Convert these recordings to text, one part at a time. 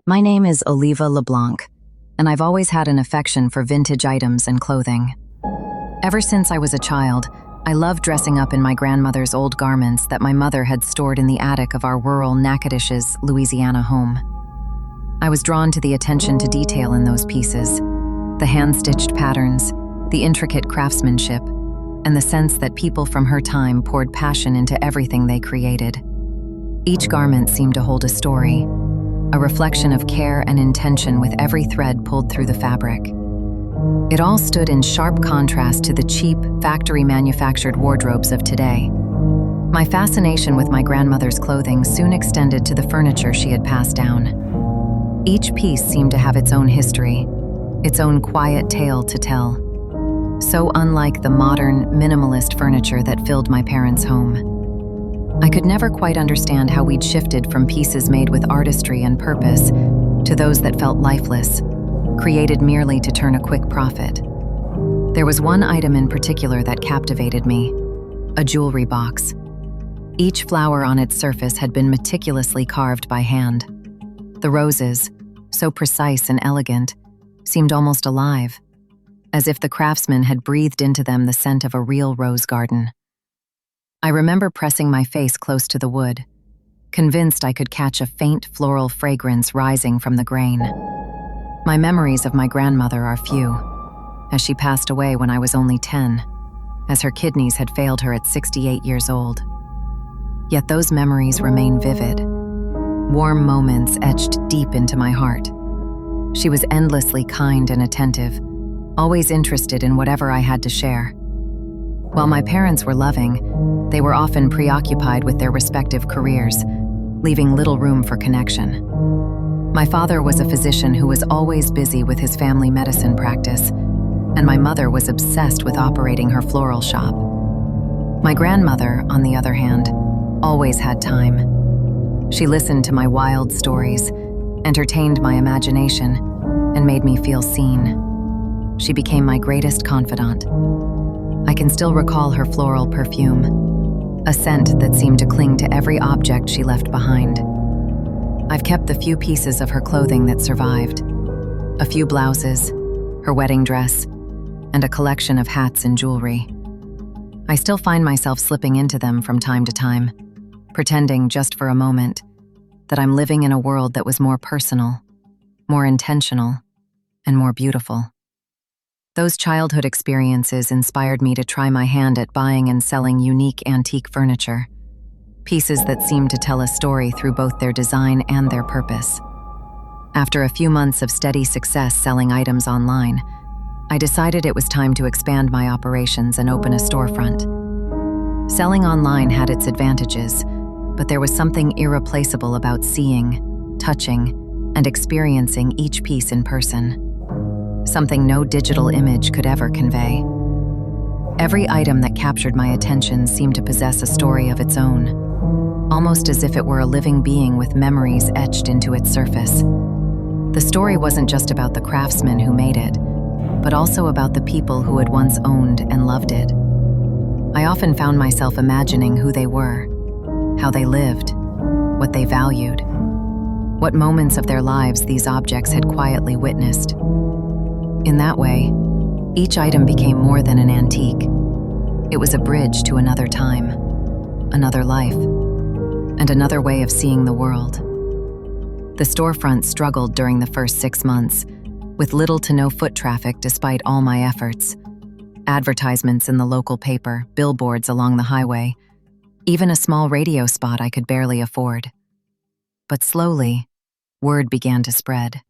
My name is Oliva LeBlanc, and I've always had an affection for vintage items and clothing. Ever since I was a child, I loved dressing up in my grandmother's old garments that my mother had stored in the attic of our rural Natchitoches, Louisiana home. I was drawn to the attention to detail in those pieces, the hand-stitched patterns, the intricate craftsmanship, and the sense that people from her time poured passion into everything they created. Each garment seemed to hold a story, a reflection of care and intention with every thread pulled through the fabric. It all stood in sharp contrast to the cheap, factory-manufactured wardrobes of today. My fascination with my grandmother's clothing soon extended to the furniture she had passed down. Each piece seemed to have its own history, its own quiet tale to tell. So unlike the modern, minimalist furniture that filled my parents' home. I could never quite understand how we'd shifted from pieces made with artistry and purpose to those that felt lifeless, created merely to turn a quick profit. There was one item in particular that captivated me, a jewelry box. Each flower on its surface had been meticulously carved by hand. The roses, so precise and elegant, seemed almost alive, as if the craftsman had breathed into them the scent of a real rose garden. I remember pressing my face close to the wood, convinced I could catch a faint floral fragrance rising from the grain. My memories of my grandmother are few, as she passed away when I was only 10, as her kidneys had failed her at 68 years old. Yet those memories remain vivid, warm moments etched deep into my heart. She was endlessly kind and attentive, always interested in whatever I had to share. While my parents were loving, they were often preoccupied with their respective careers, leaving little room for connection. My father was a physician who was always busy with his family medicine practice, and my mother was obsessed with operating her floral shop. My grandmother, on the other hand, always had time. She listened to my wild stories, entertained my imagination, and made me feel seen. She became my greatest confidant. I can still recall her floral perfume, a scent that seemed to cling to every object she left behind. I've kept the few pieces of her clothing that survived, a few blouses, her wedding dress, and a collection of hats and jewelry. I still find myself slipping into them from time to time, pretending just for a moment that I'm living in a world that was more personal, more intentional, and more beautiful. Those childhood experiences inspired me to try my hand at buying and selling unique antique furniture, pieces that seemed to tell a story through both their design and their purpose. After a few months of steady success selling items online, I decided it was time to expand my operations and open a storefront. Selling online had its advantages, but there was something irreplaceable about seeing, touching, and experiencing each piece in person. Something no digital image could ever convey. Every item that captured my attention seemed to possess a story of its own, almost as if it were a living being with memories etched into its surface. The story wasn't just about the craftsman who made it, but also about the people who had once owned and loved it. I often found myself imagining who they were, how they lived, what they valued, what moments of their lives these objects had quietly witnessed. In that way, each item became more than an antique. It was a bridge to another time, another life, and another way of seeing the world. The storefront struggled during the first 6 months, with little to no foot traffic despite all my efforts. Advertisements in the local paper, billboards along the highway, even a small radio spot I could barely afford. But slowly, word began to spread.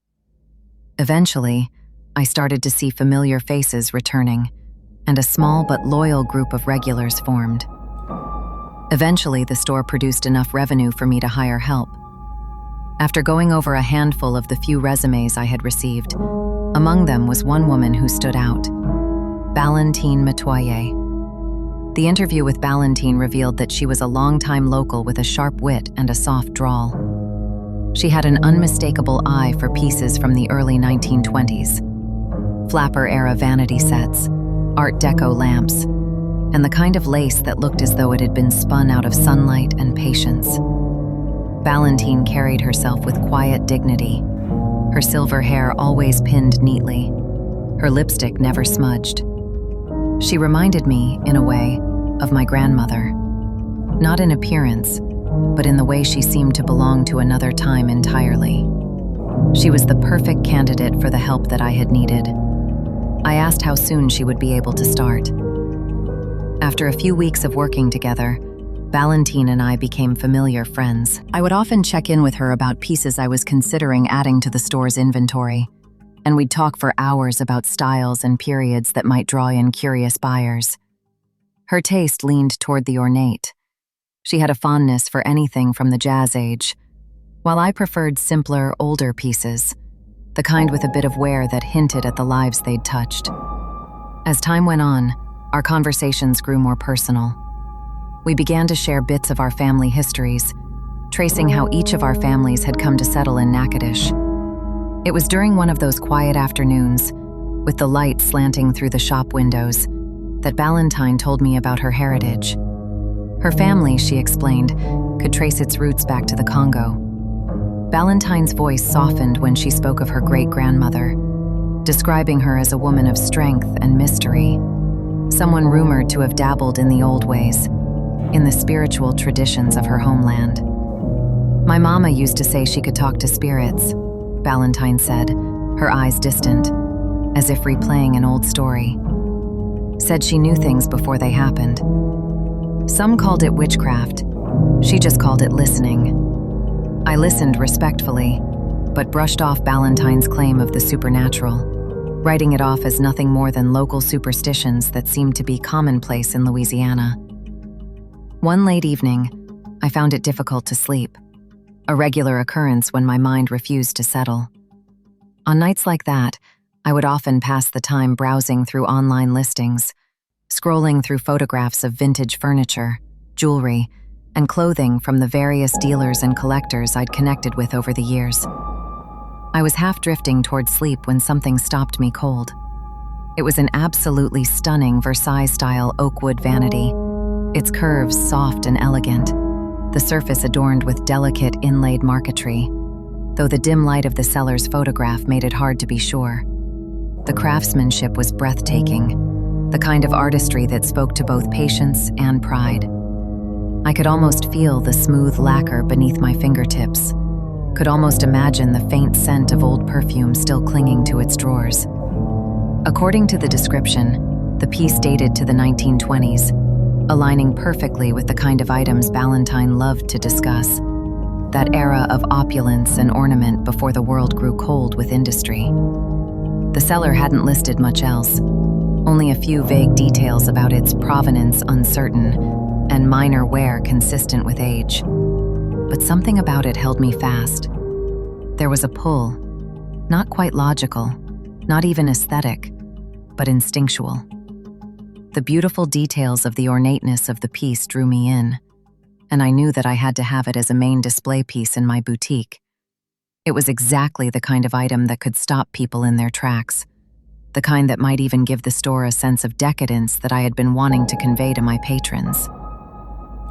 Eventually, I started to see familiar faces returning, and a small but loyal group of regulars formed. Eventually, the store produced enough revenue for me to hire help. After going over a handful of the few resumes I had received, among them was one woman who stood out, Valentine Metoyer. The interview with Valentine revealed that she was a longtime local with a sharp wit and a soft drawl. She had an unmistakable eye for pieces from the early 1920s. Flapper-era vanity sets, Art Deco lamps, and the kind of lace that looked as though it had been spun out of sunlight and patience. Valentine carried herself with quiet dignity, her silver hair always pinned neatly, her lipstick never smudged. She reminded me, in a way, of my grandmother. Not in appearance, but in the way she seemed to belong to another time entirely. She was the perfect candidate for the help that I had needed. I asked how soon she would be able to start. After a few weeks of working together, Valentine and I became familiar friends. I would often check in with her about pieces I was considering adding to the store's inventory, and we'd talk for hours about styles and periods that might draw in curious buyers. Her taste leaned toward the ornate. She had a fondness for anything from the Jazz age, while I preferred simpler, older pieces, the kind with a bit of wear that hinted at the lives they'd touched. As time went on, our conversations grew more personal. We began to share bits of our family histories, tracing how each of our families had come to settle in Natchitoches. It was during one of those quiet afternoons, with the light slanting through the shop windows, that Valentine told me about her heritage. Her family, she explained, could trace its roots back to the Congo. Valentine's voice softened when she spoke of her great-grandmother, describing her as a woman of strength and mystery, someone rumored to have dabbled in the old ways, in the spiritual traditions of her homeland. My mama used to say she could talk to spirits, Valentine said, her eyes distant, as if replaying an old story. Said she knew things before they happened. Some called it witchcraft. She just called it listening. I listened respectfully, but brushed off Valentine's claim of the supernatural, writing it off as nothing more than local superstitions that seemed to be commonplace in Louisiana. One late evening, I found it difficult to sleep, a regular occurrence when my mind refused to settle. On nights like that, I would often pass the time browsing through online listings, scrolling through photographs of vintage furniture, jewelry, and clothing from the various dealers and collectors I'd connected with over the years. I was half drifting toward sleep when something stopped me cold. It was an absolutely stunning Versailles-style oakwood vanity, its curves soft and elegant, the surface adorned with delicate inlaid marquetry, though the dim light of the seller's photograph made it hard to be sure. The craftsmanship was breathtaking, the kind of artistry that spoke to both patience and pride. I could almost feel the smooth lacquer beneath my fingertips, could almost imagine the faint scent of old perfume still clinging to its drawers. According to the description, the piece dated to the 1920s, aligning perfectly with the kind of items Valentine loved to discuss, that era of opulence and ornament before the world grew cold with industry. The seller hadn't listed much else, only a few vague details about its provenance uncertain, and minor wear consistent with age. But something about it held me fast. There was a pull, not quite logical, not even aesthetic, but instinctual. The beautiful details of the ornateness of the piece drew me in, and I knew that I had to have it as a main display piece in my boutique. It was exactly the kind of item that could stop people in their tracks, the kind that might even give the store a sense of decadence that I had been wanting to convey to my patrons.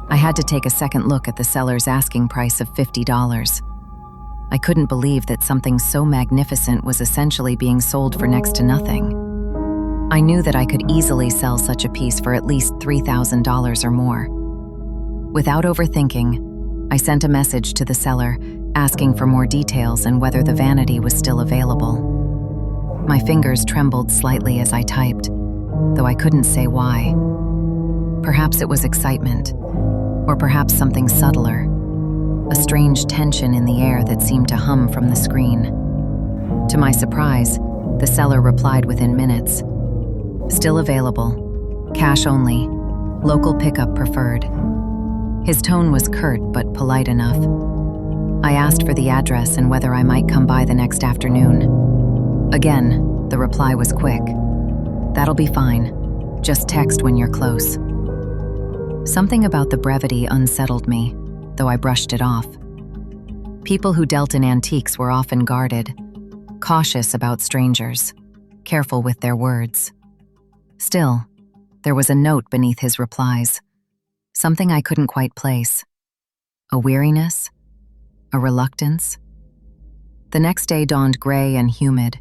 I had to take a second look at the seller's asking price of $50. I couldn't believe that something so magnificent was essentially being sold for next to nothing. I knew that I could easily sell such a piece for at least $3,000 or more. Without overthinking, I sent a message to the seller asking for more details and whether the vanity was still available. My fingers trembled slightly as I typed, though I couldn't say why. Perhaps it was excitement, or perhaps something subtler, a strange tension in the air that seemed to hum from the screen. To my surprise, the seller replied within minutes. Still available, cash only, local pickup preferred. His tone was curt but polite enough. I asked for the address and whether I might come by the next afternoon. Again, the reply was quick. That'll be fine. Just text when you're close. Something about the brevity unsettled me, though I brushed it off. People who dealt in antiques were often guarded, cautious about strangers, careful with their words. Still, there was a note beneath his replies, something I couldn't quite place. A weariness? A reluctance? The next day dawned gray and humid,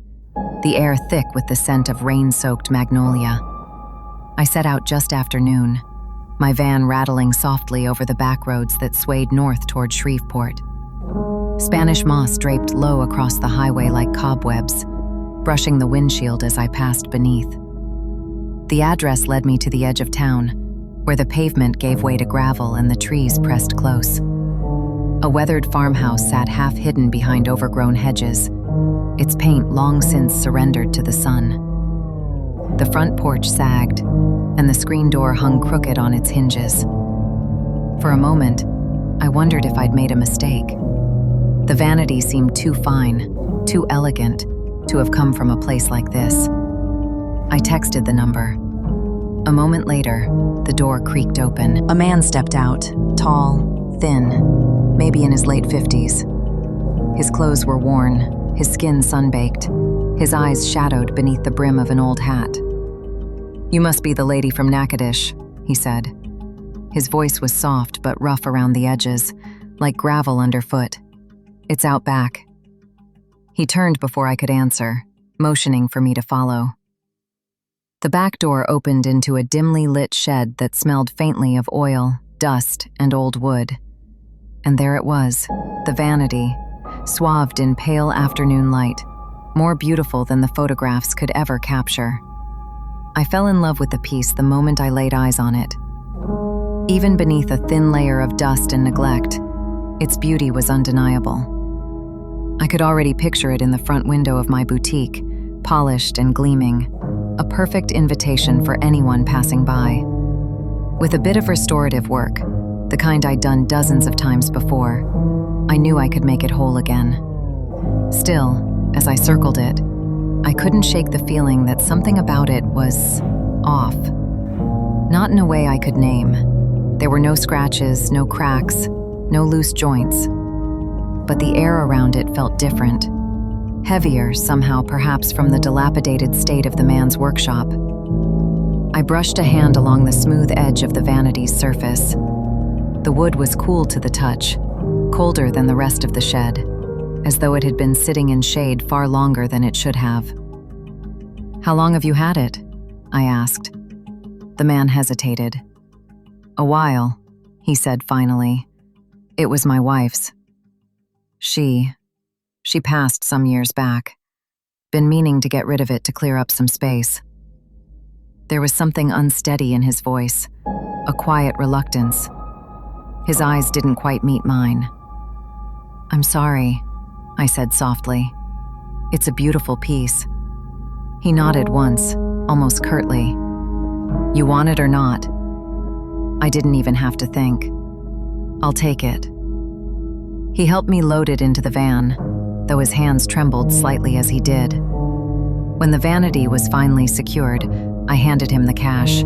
the air thick with the scent of rain-soaked magnolia. I set out just after noon, my van rattling softly over the back roads that swayed north toward Shreveport. Spanish moss draped low across the highway like cobwebs, brushing the windshield as I passed beneath. The address led me to the edge of town, where the pavement gave way to gravel and the trees pressed close. A weathered farmhouse sat half hidden behind overgrown hedges, its paint long since surrendered to the sun. The front porch sagged, and the screen door hung crooked on its hinges. For a moment, I wondered if I'd made a mistake. The vanity seemed too fine, too elegant, to have come from a place like this. I texted the number. A moment later, the door creaked open. A man stepped out, tall, thin, maybe in his late 50s. His clothes were worn, his skin sun-baked, his eyes shadowed beneath the brim of an old hat. "You must be the lady from Natchitoches," he said. His voice was soft but rough around the edges, like gravel underfoot. "It's out back." He turned before I could answer, motioning for me to follow. The back door opened into a dimly lit shed that smelled faintly of oil, dust, and old wood. And there it was, the vanity, swathed in pale afternoon light, more beautiful than the photographs could ever capture. I fell in love with the piece the moment I laid eyes on it. Even beneath a thin layer of dust and neglect, its beauty was undeniable. I could already picture it in the front window of my boutique, polished and gleaming, a perfect invitation for anyone passing by. With a bit of restorative work, the kind I'd done dozens of times before, I knew I could make it whole again. Still, as I circled it, I couldn't shake the feeling that something about it was off. Not in a way I could name. There were no scratches, no cracks, no loose joints. But the air around it felt different. Heavier, somehow, perhaps from the dilapidated state of the man's workshop. I brushed a hand along the smooth edge of the vanity's surface. The wood was cool to the touch, colder than the rest of the shed, as though it had been sitting in shade far longer than it should have. "How long have you had it?" I asked. The man hesitated. "A while," he said finally. "It was my wife's. She passed some years back. Been meaning to get rid of it to clear up some space." There was something unsteady in his voice, a quiet reluctance. His eyes didn't quite meet mine. "I'm sorry," I said softly. "It's a beautiful piece." He nodded once, almost curtly. "You want it or not?" I didn't even have to think. "I'll take it." He helped me load it into the van, though his hands trembled slightly as he did. When the vanity was finally secured, I handed him the cash.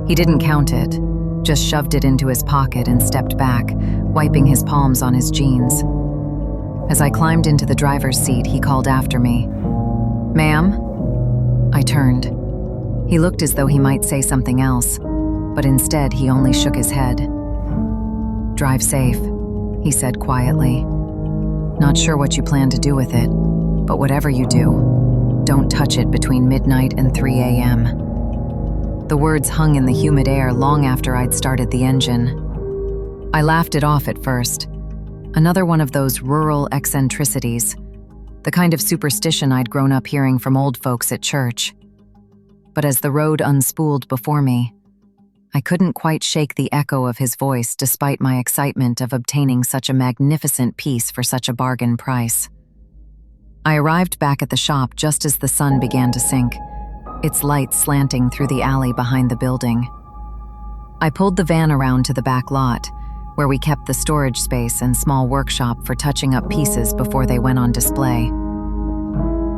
He didn't count it, just shoved it into his pocket and stepped back, wiping his palms on his jeans. As I climbed into the driver's seat, he called after me. "Ma'am?" I turned. He looked as though he might say something else, but instead he only shook his head. "Drive safe," he said quietly. "Not sure what you plan to do with it, but whatever you do, don't touch it between midnight and 3 a.m. The words hung in the humid air long after I'd started the engine. I laughed it off at first. Another one of those rural eccentricities, the kind of superstition I'd grown up hearing from old folks at church. But as the road unspooled before me, I couldn't quite shake the echo of his voice despite my excitement of obtaining such a magnificent piece for such a bargain price. I arrived back at the shop just as the sun began to sink, its light slanting through the alley behind the building. I pulled the van around to the back lot, where we kept the storage space and small workshop for touching up pieces before they went on display.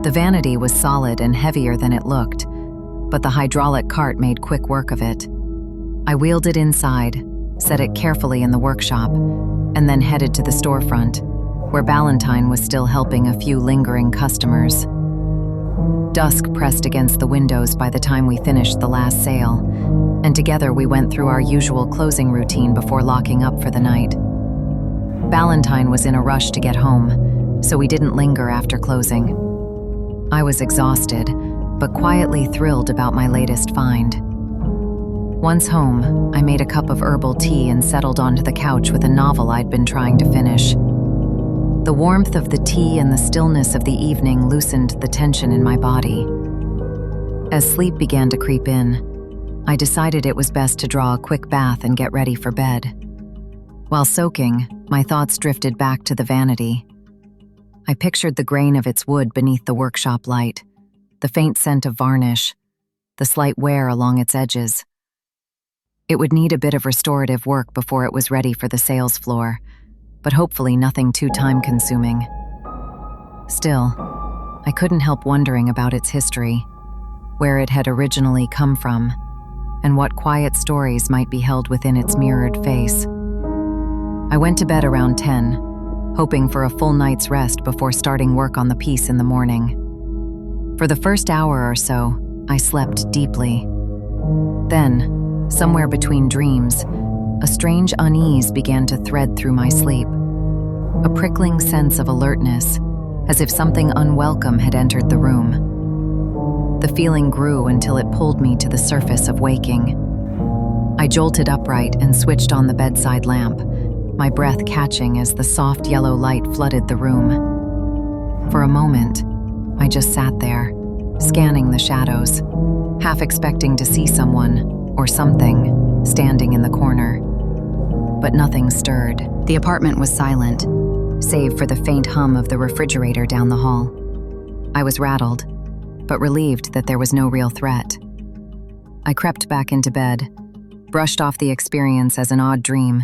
The vanity was solid and heavier than it looked, but the hydraulic cart made quick work of it. I wheeled it inside, set it carefully in the workshop, and then headed to the storefront, where Ballantyne was still helping a few lingering customers. Dusk pressed against the windows by the time we finished the last sale, and together we went through our usual closing routine before locking up for the night. Ballantyne was in a rush to get home, so we didn't linger after closing. I was exhausted, but quietly thrilled about my latest find. Once home, I made a cup of herbal tea and settled onto the couch with a novel I'd been trying to finish. The warmth of the tea and the stillness of the evening loosened the tension in my body. As sleep began to creep in, I decided it was best to draw a quick bath and get ready for bed. While soaking, my thoughts drifted back to the vanity. I pictured the grain of its wood beneath the workshop light, the faint scent of varnish, the slight wear along its edges. It would need a bit of restorative work before it was ready for the sales floor, but hopefully nothing too time-consuming. Still, I couldn't help wondering about its history, where it had originally come from, and what quiet stories might be held within its mirrored face. I went to bed around 10, hoping for a full night's rest before starting work on the piece in the morning. For the first hour or so, I slept deeply. Then, somewhere between dreams, a strange unease began to thread through my sleep. A prickling sense of alertness, as if something unwelcome had entered the room. The feeling grew until it pulled me to the surface of waking. I jolted upright and switched on the bedside lamp, my breath catching as the soft yellow light flooded the room. For a moment, I just sat there, scanning the shadows, half expecting to see someone, or something, standing in the corner. But nothing stirred. The apartment was silent, save for the faint hum of the refrigerator down the hall. I was rattled, but relieved that there was no real threat. I crept back into bed, brushed off the experience as an odd dream,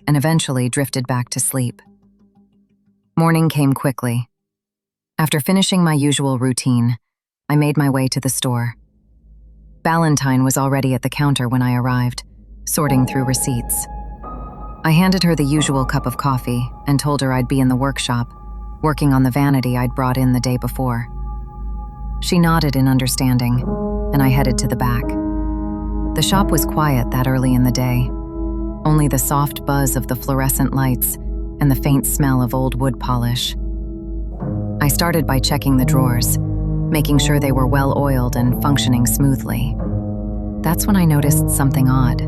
and eventually drifted back to sleep. Morning came quickly. After finishing my usual routine, I made my way to the store. Valentine was already at the counter when I arrived, sorting through receipts. I handed her the usual cup of coffee and told her I'd be in the workshop, working on the vanity I'd brought in the day before. She nodded in understanding, and I headed to the back. The shop was quiet that early in the day, only the soft buzz of the fluorescent lights and the faint smell of old wood polish. I started by checking the drawers, making sure they were well oiled and functioning smoothly. That's when I noticed something odd.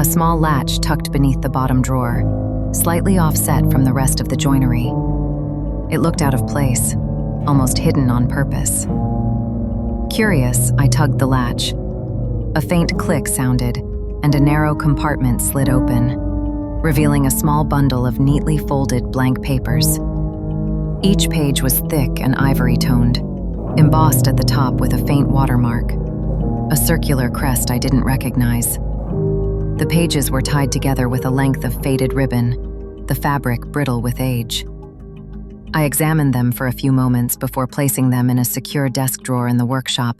A small latch tucked beneath the bottom drawer, slightly offset from the rest of the joinery. It looked out of place, almost hidden on purpose. Curious, I tugged the latch. A faint click sounded, and a narrow compartment slid open, revealing a small bundle of neatly folded blank papers. Each page was thick and ivory-toned, embossed at the top with a faint watermark, a circular crest I didn't recognize. The pages were tied together with a length of faded ribbon, the fabric brittle with age. I examined them for a few moments before placing them in a secure desk drawer in the workshop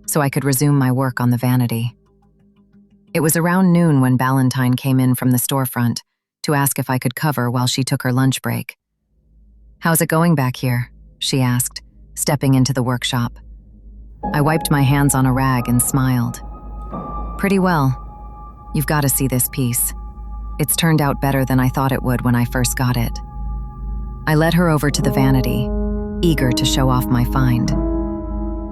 so I could resume my work on the vanity. It was around noon when Valentine came in from the storefront to ask if I could cover while she took her lunch break. "How's it going back here?" she asked, stepping into the workshop. I wiped my hands on a rag and smiled. "Pretty well. You've got to see this piece. It's turned out better than I thought it would when I first got it." I led her over to the vanity, eager to show off my find.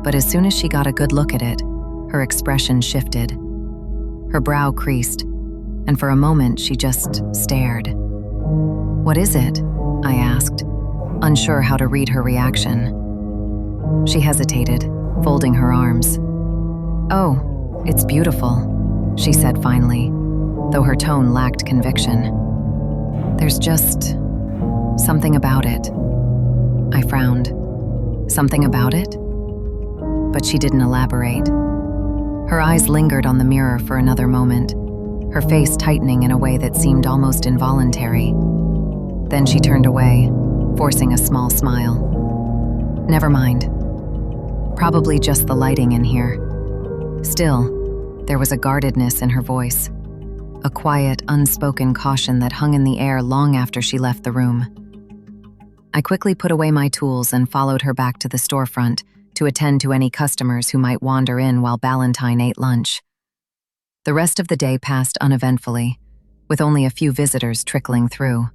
But as soon as she got a good look at it, her expression shifted. Her brow creased, and for a moment she just stared. "What is it?" I asked, unsure how to read her reaction. She hesitated, folding her arms. "Oh, it's beautiful," she said finally, though her tone lacked conviction. "There's just something about it." I frowned. "Something about it?" But she didn't elaborate. Her eyes lingered on the mirror for another moment, her face tightening in a way that seemed almost involuntary. Then she turned away, forcing a small smile. "Never mind. Probably just the lighting in here." Still, there was a guardedness in her voice, a quiet, unspoken caution that hung in the air long after she left the room. I quickly put away my tools and followed her back to the storefront to attend to any customers who might wander in while Valentine ate lunch. The rest of the day passed uneventfully, with only a few visitors trickling through.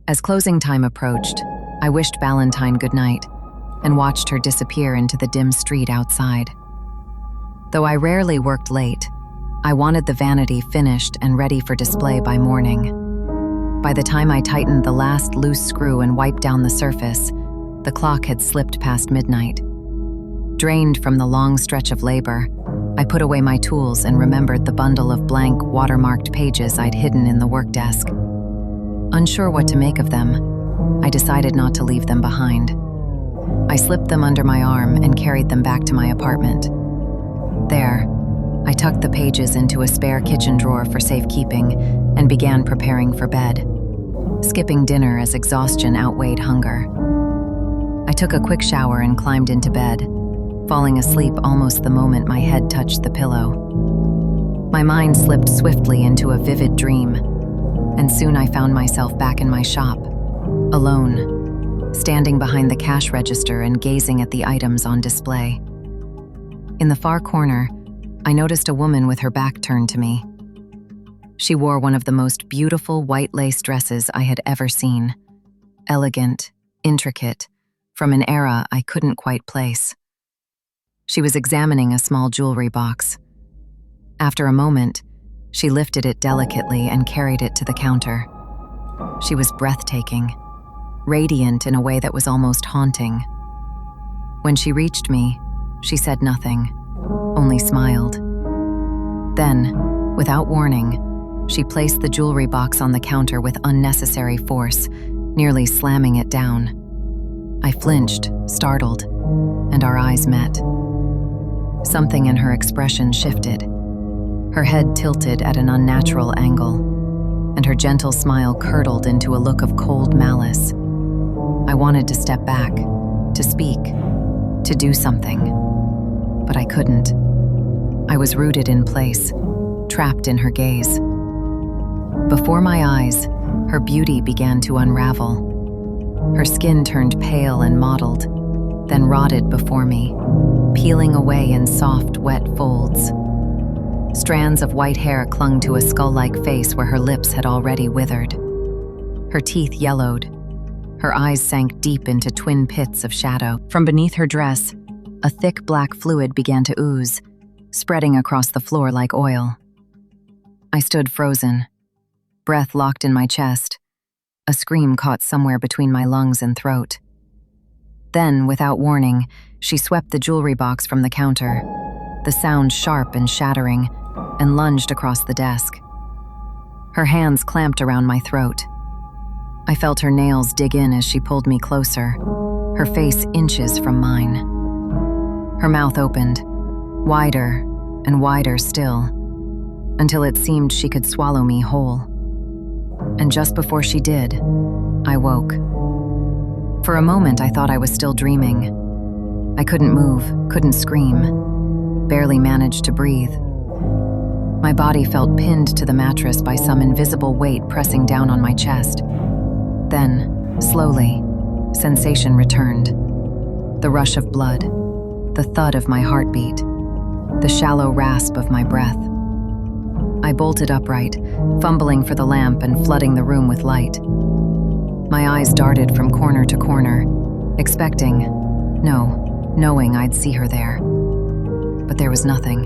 As closing time approached, I wished Valentine good night and watched her disappear into the dim street outside. Though I rarely worked late, I wanted the vanity finished and ready for display by morning. By the time I tightened the last loose screw and wiped down the surface, the clock had slipped past midnight. Drained from the long stretch of labor, I put away my tools and remembered the bundle of blank, watermarked pages I'd hidden in the work desk. Unsure what to make of them, I decided not to leave them behind. I slipped them under my arm and carried them back to my apartment. There, I tucked the pages into a spare kitchen drawer for safekeeping and began preparing for bed, skipping dinner as exhaustion outweighed hunger. I took a quick shower and climbed into bed, falling asleep almost the moment my head touched the pillow. My mind slipped swiftly into a vivid dream, and soon I found myself back in my shop, alone, standing behind the cash register and gazing at the items on display. In the far corner, I noticed a woman with her back turned to me. She wore one of the most beautiful white lace dresses I had ever seen, elegant, intricate, from an era I couldn't quite place. She was examining a small jewelry box. After a moment, she lifted it delicately and carried it to the counter. She was breathtaking, radiant in a way that was almost haunting. When she reached me, she said nothing, only smiled. Then, without warning, she placed the jewelry box on the counter with unnecessary force, nearly slamming it down. I flinched, startled, and our eyes met. Something in her expression shifted. Her head tilted at an unnatural angle, and her gentle smile curdled into a look of cold malice. I wanted to step back, to speak, to do something, but I couldn't. I was rooted in place, trapped in her gaze. Before my eyes, her beauty began to unravel. Her skin turned pale and mottled, then rotted before me, peeling away in soft, wet folds. Strands of white hair clung to a skull-like face where her lips had already withered. Her teeth yellowed. Her eyes sank deep into twin pits of shadow. From beneath her dress, a thick black fluid began to ooze, spreading across the floor like oil. I stood frozen, breath locked in my chest, a scream caught somewhere between my lungs and throat. Then, without warning, she swept the jewelry box from the counter, the sound sharp and shattering, and lunged across the desk. Her hands clamped around my throat. I felt her nails dig in as she pulled me closer, her face inches from mine. Her mouth opened, wider and wider still, until it seemed she could swallow me whole. And just before she did, I woke. For a moment, I thought I was still dreaming. I couldn't move, couldn't scream, barely managed to breathe. My body felt pinned to the mattress by some invisible weight pressing down on my chest. Then, slowly, sensation returned. The rush of blood, the thud of my heartbeat, the shallow rasp of my breath. I bolted upright, fumbling for the lamp and flooding the room with light. My eyes darted from corner to corner, knowing I'd see her there. But there was nothing.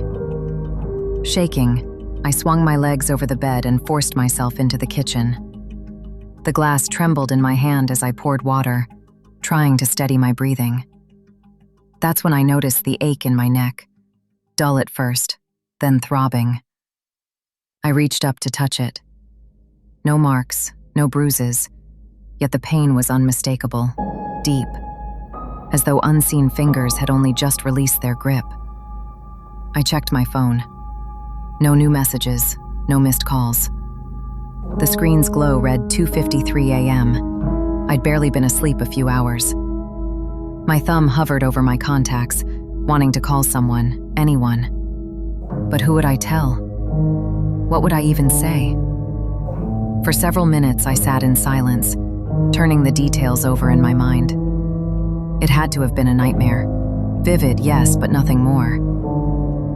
Shaking, I swung my legs over the bed and forced myself into the kitchen. The glass trembled in my hand as I poured water, trying to steady my breathing. That's when I noticed the ache in my neck, dull at first, then throbbing. I reached up to touch it. No marks, no bruises, yet the pain was unmistakable, deep, as though unseen fingers had only just released their grip. I checked my phone. No new messages, no missed calls. The screen's glow read 2:53 a.m. I'd barely been asleep a few hours. My thumb hovered over my contacts, wanting to call someone, anyone. But who would I tell? What would I even say? For several minutes, I sat in silence, turning the details over in my mind. It had to have been a nightmare. Vivid, yes, but nothing more.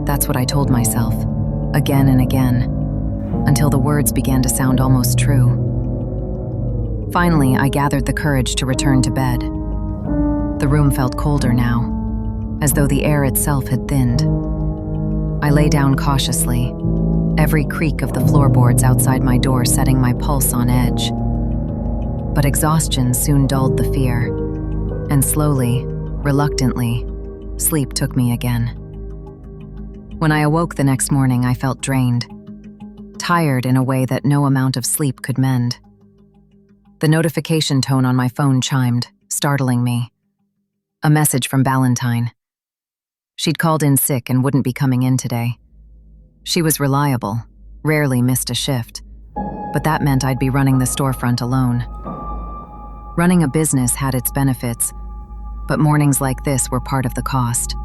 That's what I told myself, again and again, until the words began to sound almost true. Finally, I gathered the courage to return to bed. The room felt colder now, as though the air itself had thinned. I lay down cautiously, every creak of the floorboards outside my door setting my pulse on edge. But exhaustion soon dulled the fear, and slowly, reluctantly, sleep took me again. When I awoke the next morning, I felt drained, tired in a way that no amount of sleep could mend. The notification tone on my phone chimed, startling me. A message from Valentine. She'd called in sick and wouldn't be coming in today. She was reliable, rarely missed a shift, but that meant I'd be running the storefront alone. Running a business had its benefits, but mornings like this were part of the cost.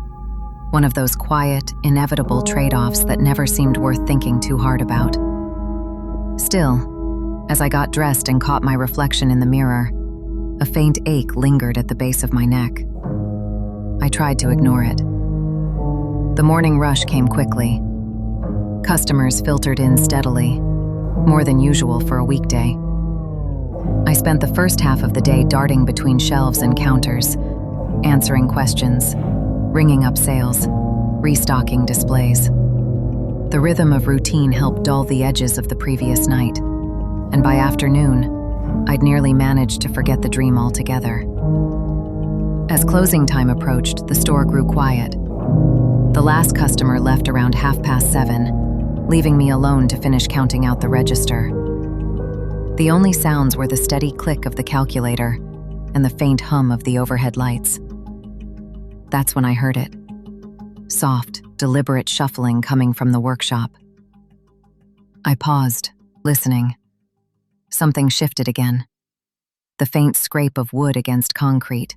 One of those quiet, inevitable trade-offs that never seemed worth thinking too hard about. Still, as I got dressed and caught my reflection in the mirror, a faint ache lingered at the base of my neck. I tried to ignore it. The morning rush came quickly. Customers filtered in steadily, more than usual for a weekday. I spent the first half of the day darting between shelves and counters, answering questions, ringing up sales, restocking displays. The rhythm of routine helped dull the edges of the previous night, and by afternoon, I'd nearly managed to forget the dream altogether. As closing time approached, the store grew quiet. The last customer left around 7:30, leaving me alone to finish counting out the register. The only sounds were the steady click of the calculator and the faint hum of the overhead lights. That's when I heard it. Soft, deliberate shuffling coming from the workshop. I paused, listening. Something shifted again. The faint scrape of wood against concrete,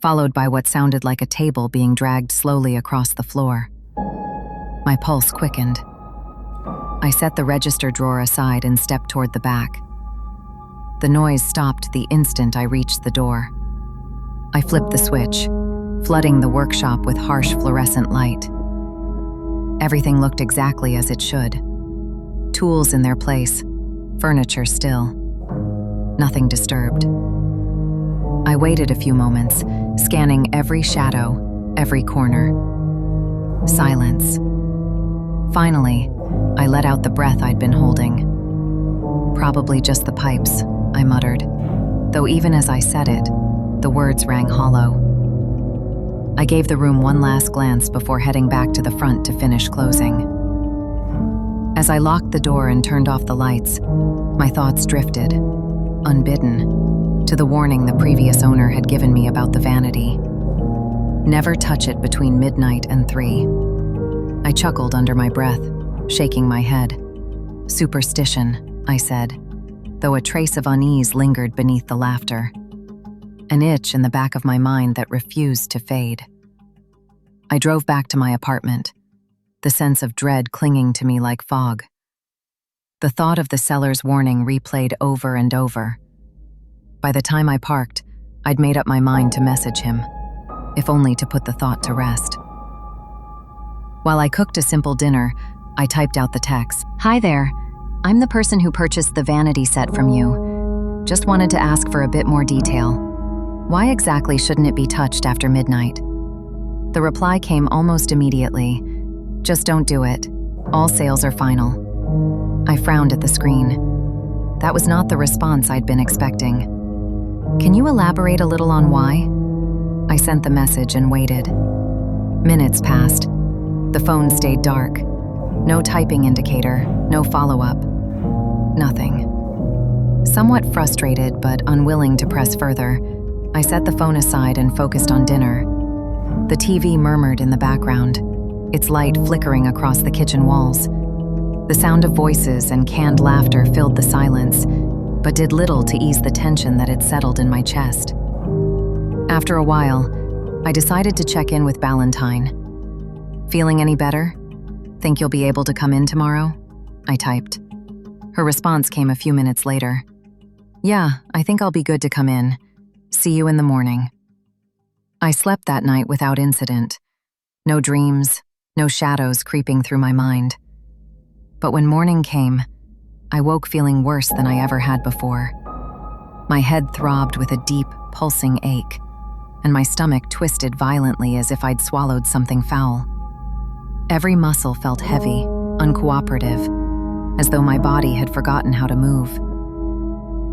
followed by what sounded like a table being dragged slowly across the floor. My pulse quickened. I set the register drawer aside and stepped toward the back. The noise stopped the instant I reached the door. I flipped the switch, flooding the workshop with harsh fluorescent light. Everything looked exactly as it should. Tools in their place, furniture still. Nothing disturbed. I waited a few moments, scanning every shadow, every corner. Silence. Finally, I let out the breath I'd been holding. Probably just the pipes, I muttered, though even as I said it, the words rang hollow. I gave the room one last glance before heading back to the front to finish closing. As I locked the door and turned off the lights, my thoughts drifted, unbidden, to the warning the previous owner had given me about the vanity. Never touch it between midnight and 3. I chuckled under my breath, shaking my head. Superstition, I said, though a trace of unease lingered beneath the laughter. An itch in the back of my mind that refused to fade. I drove back to my apartment, the sense of dread clinging to me like fog. The thought of the seller's warning replayed over and over. By the time I parked, I'd made up my mind to message him, if only to put the thought to rest. While I cooked a simple dinner, I typed out the text. "Hi there. I'm the person who purchased the Vanity Set from you. Just wanted to ask for a bit more detail. Why exactly shouldn't it be touched after midnight?" The reply came almost immediately. "Just don't do it. All sales are final." I frowned at the screen. That was not the response I'd been expecting. "Can you elaborate a little on why?" I sent the message and waited. Minutes passed. The phone stayed dark. No typing indicator, no follow-up. Nothing. Somewhat frustrated but unwilling to press further, I set the phone aside and focused on dinner. The TV murmured in the background, its light flickering across the kitchen walls. The sound of voices and canned laughter filled the silence, but did little to ease the tension that had settled in my chest. After a while, I decided to check in with Valentine. "Feeling any better? Think you'll be able to come in tomorrow?" I typed. Her response came a few minutes later. "Yeah, I think I'll be good to come in. See you in the morning." I slept that night without incident. No dreams, no shadows creeping through my mind. But when morning came, I woke feeling worse than I ever had before. My head throbbed with a deep, pulsing ache, and my stomach twisted violently as if I'd swallowed something foul. Every muscle felt heavy, uncooperative, as though my body had forgotten how to move.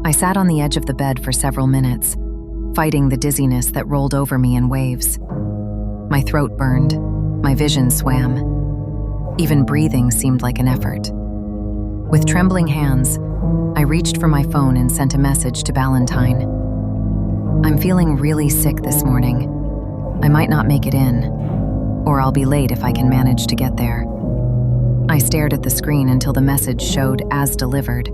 I sat on the edge of the bed for several minutes, fighting the dizziness that rolled over me in waves. My throat burned, my vision swam. Even breathing seemed like an effort. With trembling hands, I reached for my phone and sent a message to Valentine. "I'm feeling really sick this morning. I might not make it in, or I'll be late if I can manage to get there." I stared at the screen until the message showed as delivered,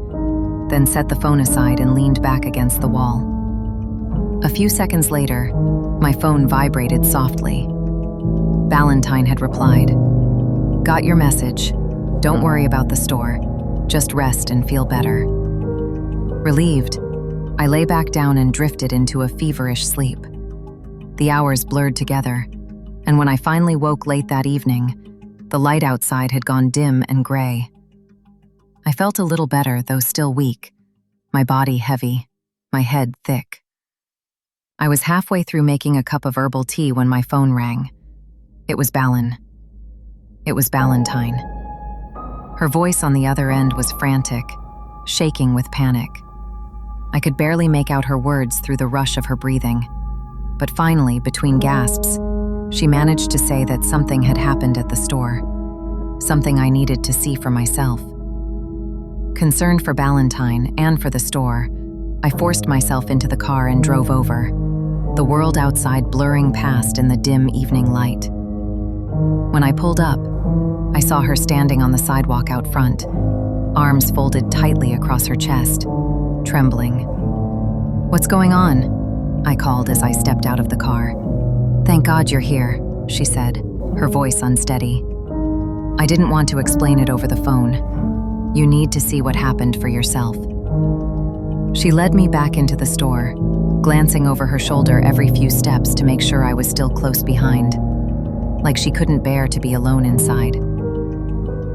then set the phone aside and leaned back against the wall. A few seconds later, my phone vibrated softly. Valentine had replied, "Got your message. Don't worry about the store. Just rest and feel better." Relieved, I lay back down and drifted into a feverish sleep. The hours blurred together, and when I finally woke late that evening, the light outside had gone dim and gray. I felt a little better, though still weak, my body heavy, my head thick. I was halfway through making a cup of herbal tea when my phone rang. It was Valentine. Her voice on the other end was frantic, shaking with panic. I could barely make out her words through the rush of her breathing, but finally, between gasps, she managed to say that something had happened at the store, something I needed to see for myself. Concerned for Valentine and for the store, I forced myself into the car and drove over, the world outside blurring past in the dim evening light. When I pulled up, I saw her standing on the sidewalk out front, arms folded tightly across her chest, trembling. "What's going on?" I called as I stepped out of the car. "Thank God you're here," she said, her voice unsteady. "I didn't want to explain it over the phone. You need to see what happened for yourself." She led me back into the store, glancing over her shoulder every few steps to make sure I was still close behind, like she couldn't bear to be alone inside.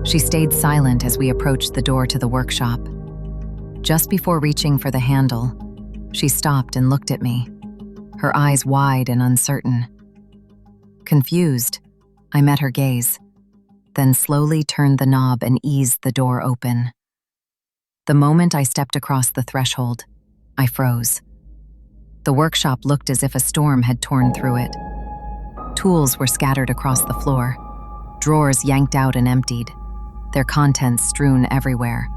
She stayed silent as we approached the door to the workshop. Just before reaching for the handle, she stopped and looked at me, her eyes wide and uncertain. Confused, I met her gaze, then slowly turned the knob and eased the door open. The moment I stepped across the threshold, I froze. The workshop looked as if a storm had torn through it. Tools were scattered across the floor, drawers yanked out and emptied, their contents strewn everywhere.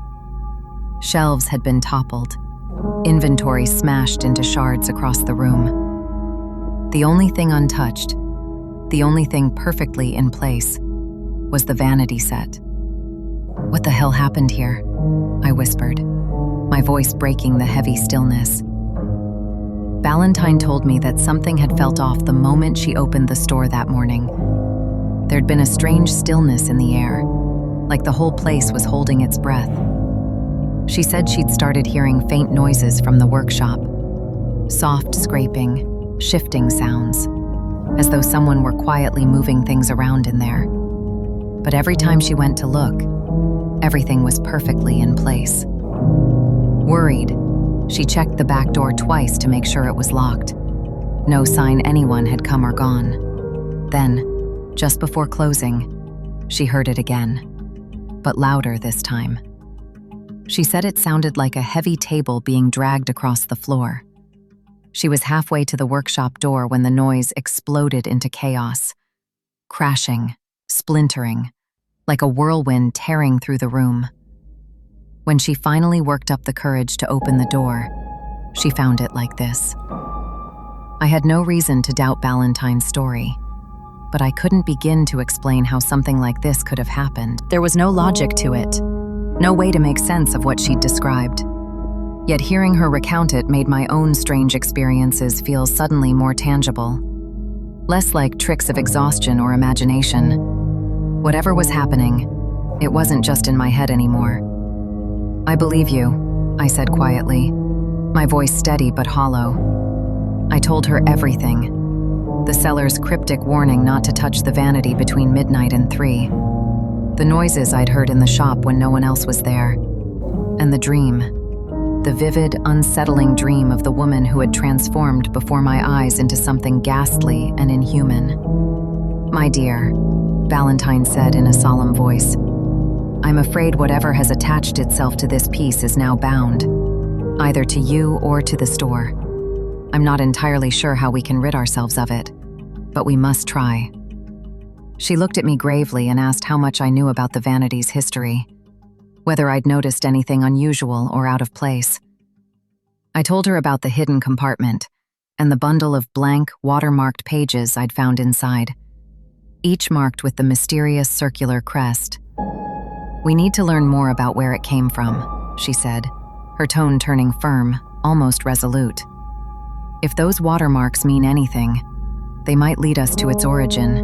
Shelves had been toppled, inventory smashed into shards across the room. The only thing untouched, the only thing perfectly in place, was the vanity set. "What the hell happened here?" I whispered, my voice breaking the heavy stillness. Valentine told me that something had felt off the moment she opened the store that morning. There'd been a strange stillness in the air, like the whole place was holding its breath. She said she'd started hearing faint noises from the workshop, soft scraping, shifting sounds, as though someone were quietly moving things around in there. But every time she went to look, everything was perfectly in place. Worried, she checked the back door twice to make sure it was locked. No sign anyone had come or gone. Then, just before closing, she heard it again, but louder this time. She said it sounded like a heavy table being dragged across the floor. She was halfway to the workshop door when the noise exploded into chaos, crashing, splintering, like a whirlwind tearing through the room. When she finally worked up the courage to open the door, she found it like this. I had no reason to doubt Valentine's story, but I couldn't begin to explain how something like this could have happened. There was no logic to it, no way to make sense of what she'd described. Yet hearing her recount it made my own strange experiences feel suddenly more tangible, less like tricks of exhaustion or imagination. Whatever was happening, it wasn't just in my head anymore. "I believe you," I said quietly, my voice steady but hollow. I told her everything. The seller's cryptic warning not to touch the vanity between midnight and 3. The noises I'd heard in the shop when no one else was there. And the the vivid, unsettling dream of the woman who had transformed before my eyes into something ghastly and inhuman. "My dear," Valentine said in a solemn voice, "I'm afraid whatever has attached itself to this piece is now bound, either to you or to the store. I'm not entirely sure how we can rid ourselves of it, but we must try." She looked at me gravely and asked how much I knew about the Vanity's history, whether I'd noticed anything unusual or out of place. I told her about the hidden compartment and the bundle of blank, watermarked pages I'd found inside, each marked with the mysterious circular crest. "We need to learn more about where it came from," she said, her tone turning firm, almost resolute. "If those watermarks mean anything, they might lead us to its origin,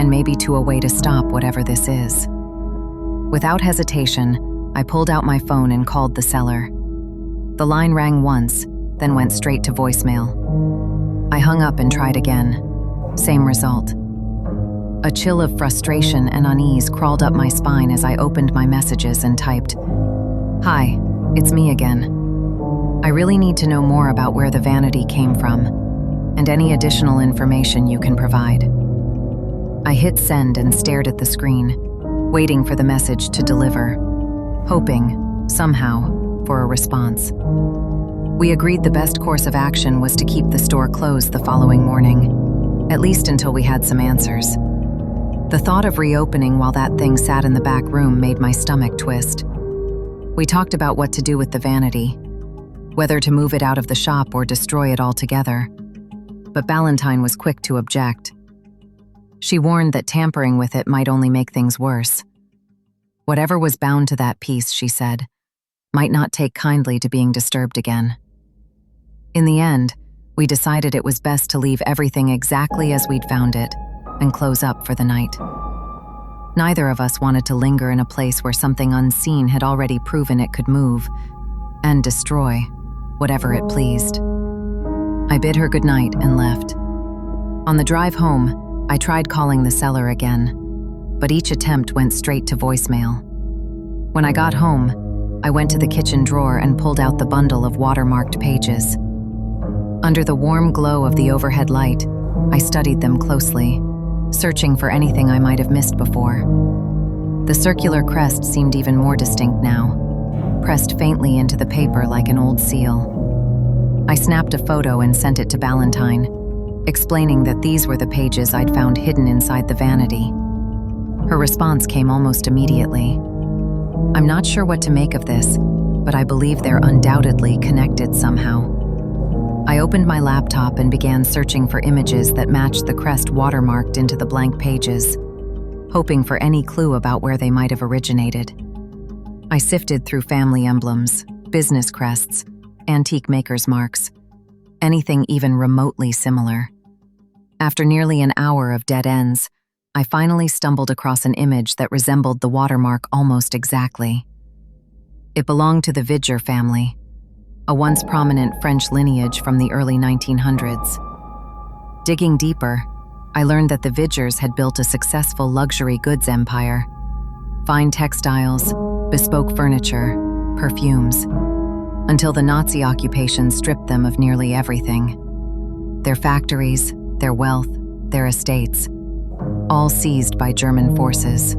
and maybe to a way to stop whatever this is." Without hesitation, I pulled out my phone and called the seller. The line rang once, then went straight to voicemail. I hung up and tried again. Same result. A chill of frustration and unease crawled up my spine as I opened my messages and typed, "Hi, it's me again. I really need to know more about where the Vanity came from, and any additional information you can provide." I hit send and stared at the screen, waiting for the message to deliver, hoping, somehow, for a response. We agreed the best course of action was to keep the store closed the following morning, at least until we had some answers. The thought of reopening while that thing sat in the back room made my stomach twist. We talked about what to do with the Vanity, whether to move it out of the shop or destroy it altogether, but Valentine was quick to object. She warned that tampering with it might only make things worse. Whatever was bound to that piece, she said, might not take kindly to being disturbed again. In the end, we decided it was best to leave everything exactly as we'd found it and close up for the night. Neither of us wanted to linger in a place where something unseen had already proven it could move and destroy whatever it pleased. I bid her goodnight and left. On the drive home, I tried calling the seller again, but each attempt went straight to voicemail. When I got home, I went to the kitchen drawer and pulled out the bundle of watermarked pages. Under the warm glow of the overhead light, I studied them closely, searching for anything I might have missed before. The circular crest seemed even more distinct now, pressed faintly into the paper like an old seal. I snapped a photo and sent it to Valentine, explaining that these were the pages I'd found hidden inside the Vanity. Her response came almost immediately. "I'm not sure what to make of this, but I believe they're undoubtedly connected somehow." I opened my laptop and began searching for images that matched the crest watermarked into the blank pages, hoping for any clue about where they might have originated. I sifted through family emblems, business crests, antique maker's marks, anything even remotely similar. After nearly an hour of dead ends, I finally stumbled across an image that resembled the watermark almost exactly. It belonged to the Vidger family, a once prominent French lineage from the early 1900s. Digging deeper, I learned that the Vidgers had built a successful luxury goods empire. Fine textiles, bespoke furniture, perfumes, until the Nazi occupation stripped them of nearly everything. Their factories, their wealth, their estates, all seized by German forces.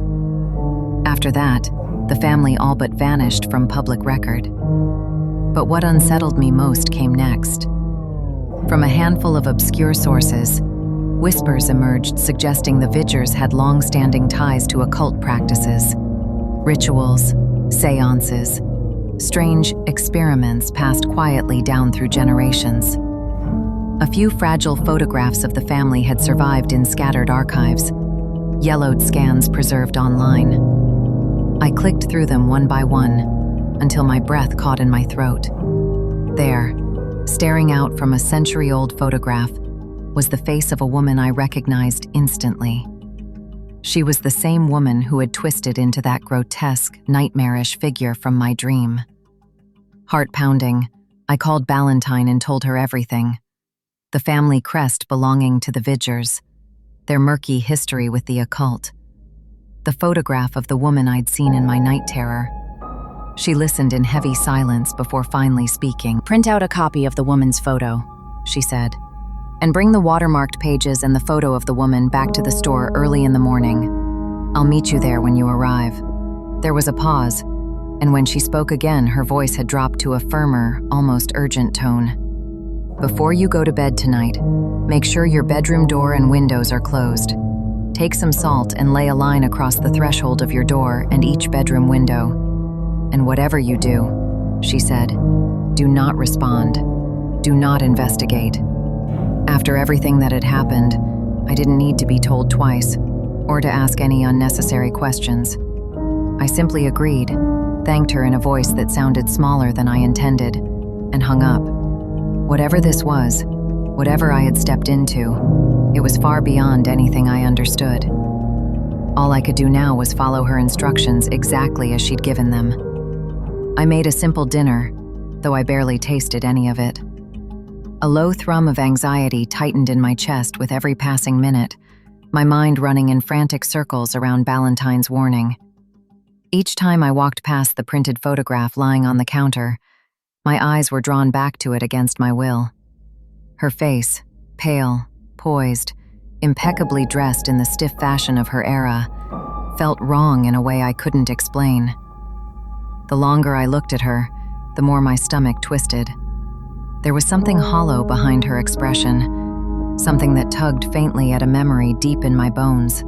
After that, the family all but vanished from public record. But what unsettled me most came next. From a handful of obscure sources, whispers emerged suggesting the Vidgers had long-standing ties to occult practices, rituals, seances, strange experiments passed quietly down through generations. A few fragile photographs of the family had survived in scattered archives, yellowed scans preserved online. I clicked through them one by one, until my breath caught in my throat. There, staring out from a century-old photograph, was the face of a woman I recognized instantly. She was the same woman who had twisted into that grotesque, nightmarish figure from my dream. Heart pounding, I called Valentine and told her everything. The family crest belonging to the Vidgers, their murky history with the occult, the photograph of the woman I'd seen in my night terror. She listened in heavy silence before finally speaking. "Print out a copy of the woman's photo," she said, "and bring the watermarked pages and the photo of the woman back to the store early in the morning. I'll meet you there when you arrive." There was a pause, and when she spoke again, her voice had dropped to a firmer, almost urgent tone. "Before you go to bed tonight, make sure your bedroom door and windows are closed. Take some salt and lay a line across the threshold of your door and each bedroom window. And whatever you do," she said, "do not respond. Do not investigate." After everything that had happened, I didn't need to be told twice, or to ask any unnecessary questions. I simply agreed, thanked her in a voice that sounded smaller than I intended, and hung up. Whatever this was, whatever I had stepped into, it was far beyond anything I understood. All I could do now was follow her instructions exactly as she'd given them. I made a simple dinner, though I barely tasted any of it. A low thrum of anxiety tightened in my chest with every passing minute, my mind running in frantic circles around Ballantyne's warning. Each time I walked past the printed photograph lying on the counter, my eyes were drawn back to it against my will. Her face, pale, poised, impeccably dressed in the stiff fashion of her era, felt wrong in a way I couldn't explain. The longer I looked at her, the more my stomach twisted. There was something hollow behind her expression, something that tugged faintly at a memory deep in my bones.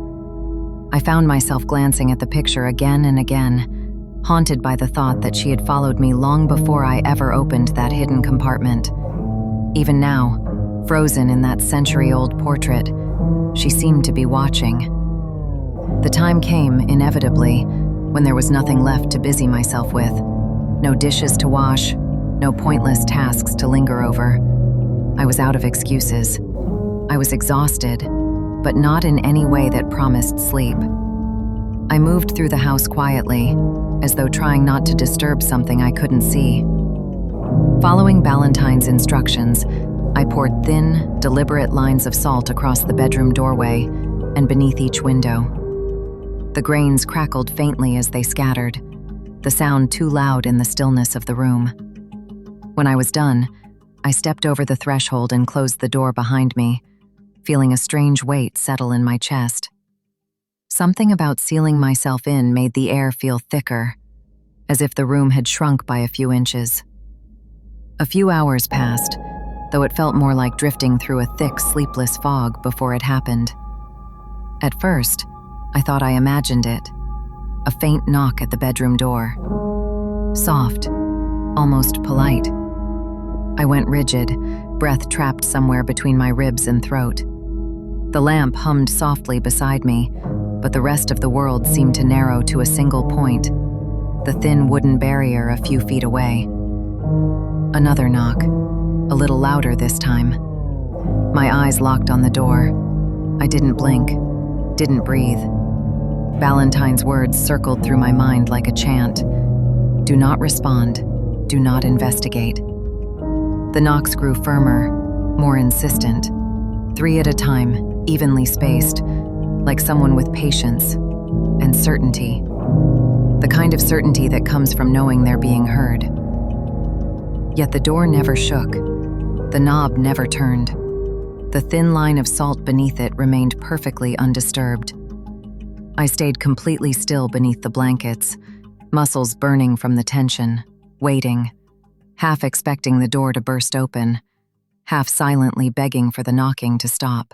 I found myself glancing at the picture again and again, haunted by the thought that she had followed me long before I ever opened that hidden compartment. Even now, frozen in that century-old portrait, she seemed to be watching. The time came, inevitably, when there was nothing left to busy myself with. No dishes to wash, no pointless tasks to linger over. I was out of excuses. I was exhausted, but not in any way that promised sleep. I moved through the house quietly, as though trying not to disturb something I couldn't see. Following Ballantyne's instructions, I poured thin, deliberate lines of salt across the bedroom doorway and beneath each window. The grains crackled faintly as they scattered, the sound too loud in the stillness of the room. When I was done, I stepped over the threshold and closed the door behind me, feeling a strange weight settle in my chest. Something about sealing myself in made the air feel thicker, as if the room had shrunk by a few inches. A few hours passed, though it felt more like drifting through a thick, sleepless fog before it happened. At first, I thought I imagined it. A faint knock at the bedroom door. Soft, almost polite. I went rigid, breath trapped somewhere between my ribs and throat. The lamp hummed softly beside me, but the rest of the world seemed to narrow to a single point, the thin wooden barrier a few feet away. Another knock, a little louder this time. My eyes locked on the door. I didn't blink, didn't breathe. Ballantyne's words circled through my mind like a chant. Do not respond. Do not investigate. The knocks grew firmer, more insistent. 3 at a time, evenly spaced, like someone with patience and certainty. The kind of certainty that comes from knowing they're being heard. Yet the door never shook. The knob never turned. The thin line of salt beneath it remained perfectly undisturbed. I stayed completely still beneath the blankets, muscles burning from the tension, waiting, half expecting the door to burst open, half silently begging for the knocking to stop.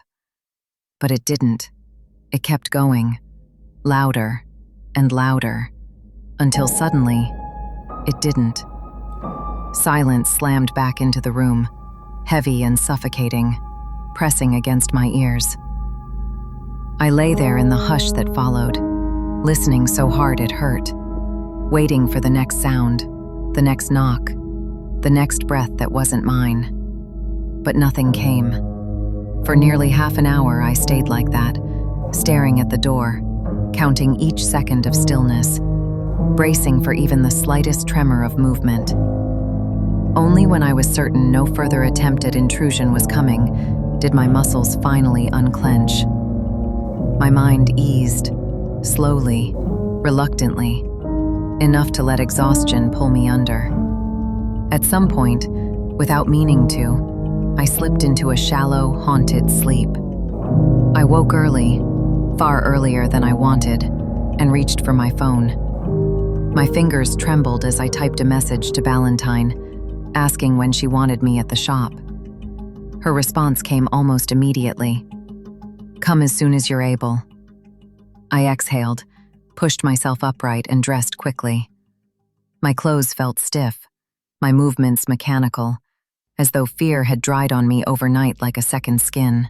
But it didn't. It kept going, louder and louder, until suddenly, it didn't. Silence slammed back into the room, heavy and suffocating, pressing against my ears. I lay there in the hush that followed, listening so hard it hurt, waiting for the next sound, the next knock, the next breath that wasn't mine. But nothing came. For nearly half an hour I stayed like that, staring at the door, counting each second of stillness, bracing for even the slightest tremor of movement. Only when I was certain no further attempt at intrusion was coming did my muscles finally unclench. My mind eased, slowly, reluctantly, enough to let exhaustion pull me under. At some point, without meaning to, I slipped into a shallow, haunted sleep. I woke early, far earlier than I wanted, and reached for my phone. My fingers trembled as I typed a message to Valentine, asking when she wanted me at the shop. Her response came almost immediately. "Come as soon as you're able." I exhaled, pushed myself upright, and dressed quickly. My clothes felt stiff, my movements mechanical, as though fear had dried on me overnight like a second skin.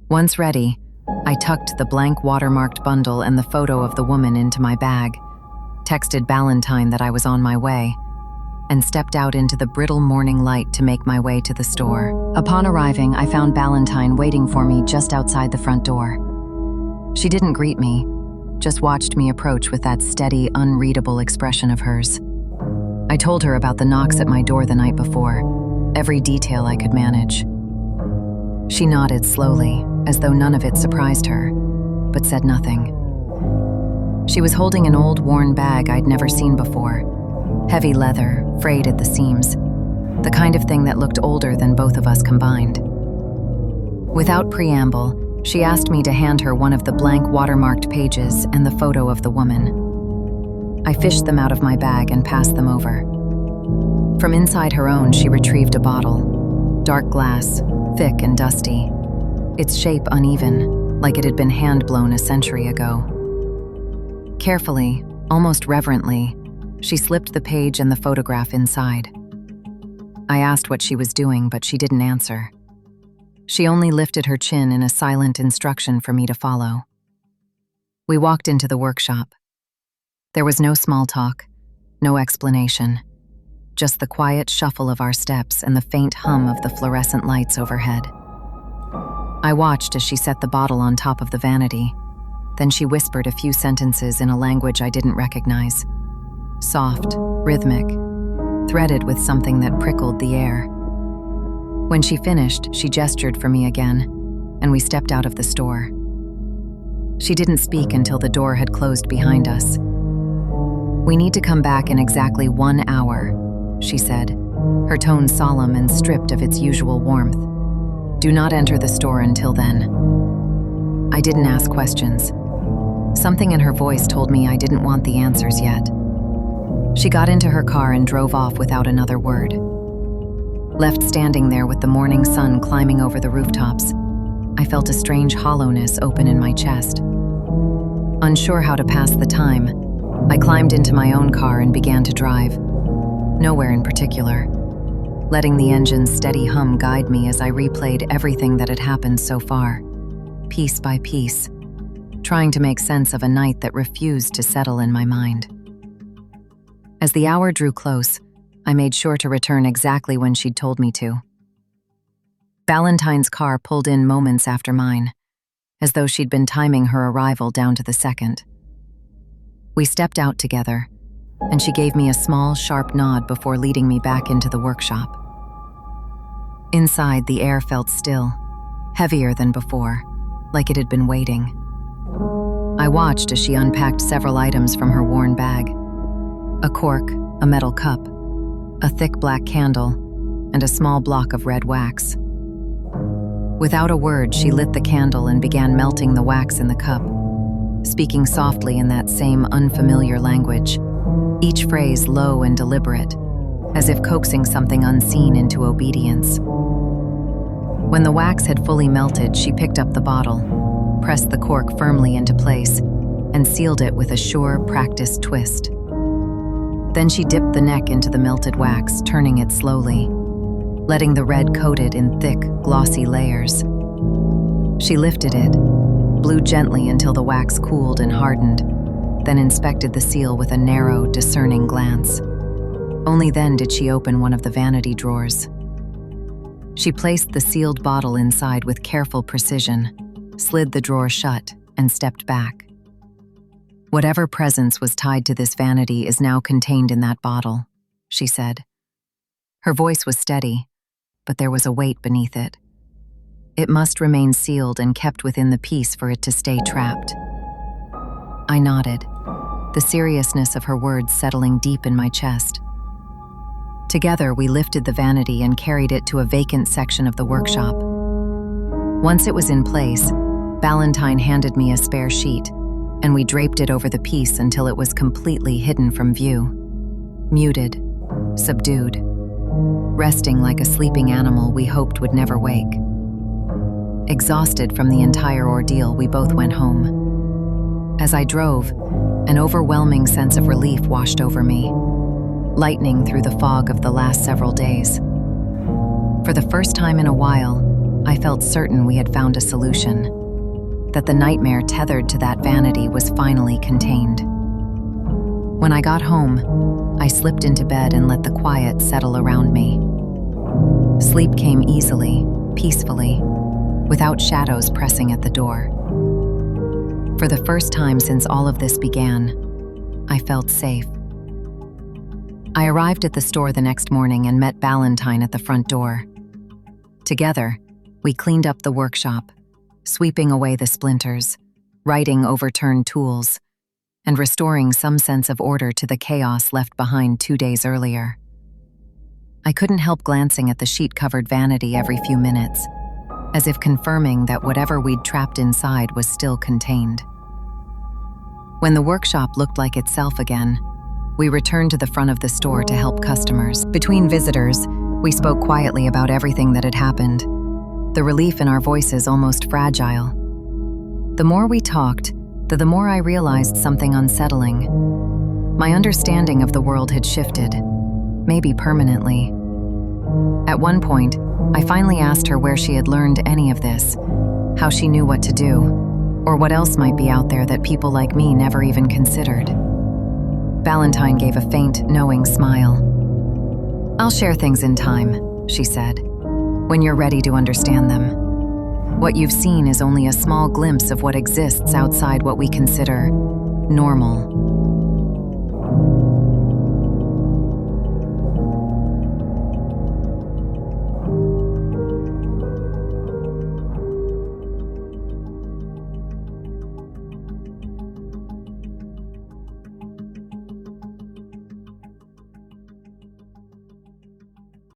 Once ready, I tucked the blank watermarked bundle and the photo of the woman into my bag, texted Valentine that I was on my way, and stepped out into the brittle morning light to make my way to the store. Upon arriving, I found Valentine waiting for me just outside the front door. She didn't greet me, just watched me approach with that steady, unreadable expression of hers. I told her about the knocks at my door the night before, every detail I could manage. She nodded slowly, as though none of it surprised her, but said nothing. She was holding an old, worn bag I'd never seen before. Heavy leather, frayed at the seams, the kind of thing that looked older than both of us combined. Without preamble, she asked me to hand her one of the blank watermarked pages and the photo of the woman. I fished them out of my bag and passed them over. From inside her own, she retrieved a bottle, dark glass, thick and dusty, its shape uneven, like it had been hand-blown a century ago. Carefully, almost reverently, she slipped the page and the photograph inside. I asked what she was doing, but she didn't answer. She only lifted her chin in a silent instruction for me to follow. We walked into the workshop. There was no small talk, no explanation, just the quiet shuffle of our steps and the faint hum of the fluorescent lights overhead. I watched as she set the bottle on top of the vanity. Then she whispered a few sentences in a language I didn't recognize. Soft, rhythmic, threaded with something that prickled the air. When she finished, she gestured for me again, and we stepped out of the store. She didn't speak until the door had closed behind us. "We need to come back in exactly 1 hour," she said, her tone solemn and stripped of its usual warmth. "Do not enter the store until then." I didn't ask questions. Something in her voice told me I didn't want the answers yet. She got into her car and drove off without another word. Left standing there with the morning sun climbing over the rooftops, I felt a strange hollowness open in my chest. Unsure how to pass the time, I climbed into my own car and began to drive. Nowhere in particular, letting the engine's steady hum guide me as I replayed everything that had happened so far, piece by piece, trying to make sense of a night that refused to settle in my mind. As the hour drew close, I made sure to return exactly when she'd told me to. Valentine's car pulled in moments after mine, as though she'd been timing her arrival down to the second. We stepped out together, and she gave me a small, sharp nod before leading me back into the workshop. Inside, the air felt still, heavier than before, like it had been waiting. I watched as she unpacked several items from her worn bag. A cork, a metal cup, a thick black candle, and a small block of red wax. Without a word, she lit the candle and began melting the wax in the cup, speaking softly in that same unfamiliar language, each phrase low and deliberate, as if coaxing something unseen into obedience. When the wax had fully melted, she picked up the bottle, pressed the cork firmly into place, and sealed it with a sure, practiced twist. Then she dipped the neck into the melted wax, turning it slowly, letting the red coat it in thick, glossy layers. She lifted it, blew gently until the wax cooled and hardened, then inspected the seal with a narrow, discerning glance. Only then did she open one of the vanity drawers. She placed the sealed bottle inside with careful precision, slid the drawer shut, and stepped back. "Whatever presence was tied to this vanity is now contained in that bottle," she said. Her voice was steady, but there was a weight beneath it. It must remain sealed and kept within the piece for it to stay trapped. I nodded. the seriousness of her words settling deep in my chest. Together, we lifted the vanity and carried it to a vacant section of the workshop. Once it was in place, Valentine handed me a spare sheet, and we draped it over the piece until it was completely hidden from view. Muted, subdued, resting like a sleeping animal we hoped would never wake. Exhausted from the entire ordeal, we both went home. As I drove, an overwhelming sense of relief washed over me, lightening through the fog of the last several days. For the first time in a while, I felt certain we had found a solution, that the nightmare tethered to that vanity was finally contained. When I got home, I slipped into bed and let the quiet settle around me. Sleep came easily, peacefully, without shadows pressing at the door. For the first time since all of this began, I felt safe. I arrived at the store the next morning and met Valentine at the front door. Together, we cleaned up the workshop, sweeping away the splinters, righting overturned tools, and restoring some sense of order to the chaos left behind 2 days earlier. I couldn't help glancing at the sheet-covered vanity every few minutes, as if confirming that whatever we'd trapped inside was still contained. When the workshop looked like itself again, we returned to the front of the store to help customers. Between visitors, we spoke quietly about everything that had happened, the relief in our voices almost fragile. The more we talked, the more I realized something unsettling. My understanding of the world had shifted, maybe permanently. At one point, I finally asked her where she had learned any of this, how she knew what to do, or what else might be out there that people like me never even considered. Valentine gave a faint, knowing smile. "I'll share things in time," she said, "when you're ready to understand them. What you've seen is only a small glimpse of what exists outside what we consider normal."